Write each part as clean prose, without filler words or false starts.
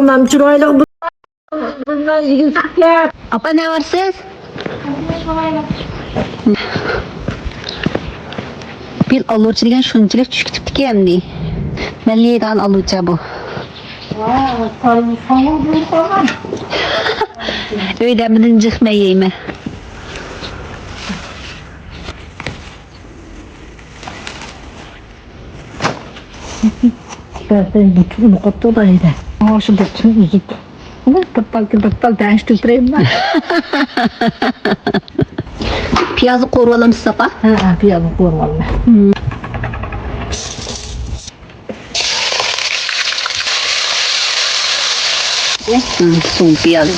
Ondan çıraylık bundan yigitler. Apa ne var siz? Bir alurchi degan shunchalik tushkitibdiki endi. Millidan alurchi bu. Uyda bilan jixmay yeyman. Ben bütün nokta da öyle. Ama şu bütün yigit. Ama battal değiştireyim ben. Piyazı qo'rvalamsiz apa? Ha, piyalı koymalı. So'ng piyaz.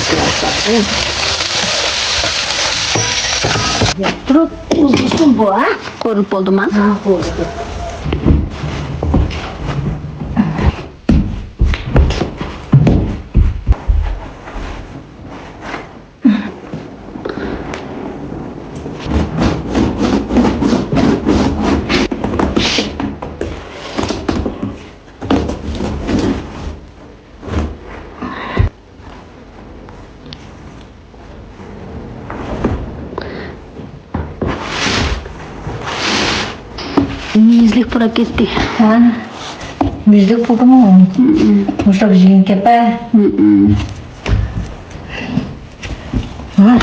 Durup uzun bu ha? Ko'rib bo'ldim men. Ha, oldu. Mizlik pura ketdi. Ha? Müzik buldum mu? Mustafa Cigin kepe. Ha?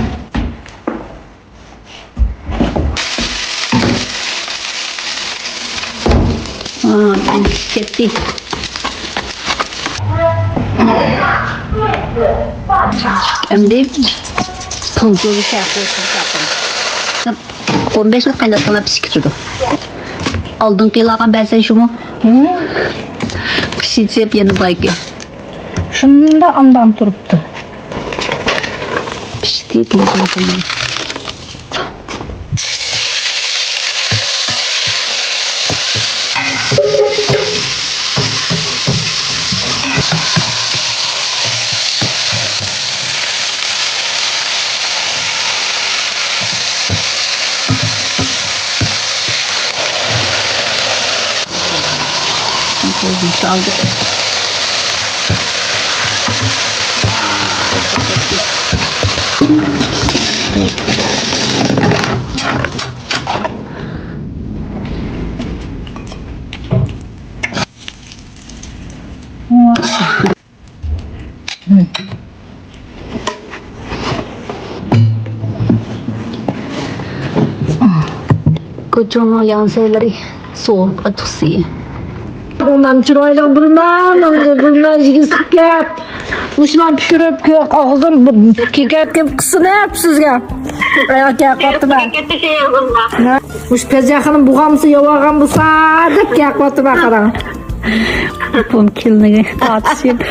Ketdi. Endi tuzlu şey yapıyorum. 15 yıl kaynatmana pişik turdu. Aldın kıyılagan ben şunu. Pişirip yeni bayki. Şunun da andan duruptu. Pişti tuzlu. Aldık. Kocaman yan şeyleri soğuk atısı. Ondan çıraylık bundan yigitler. Uşman pişirip ağzım kekep kısın hep sizge. Ayak yakatı ben. Uş pezyakanın buğamsı yavağan bu sadık yakatı ben karan. Pum kilini tartışıp.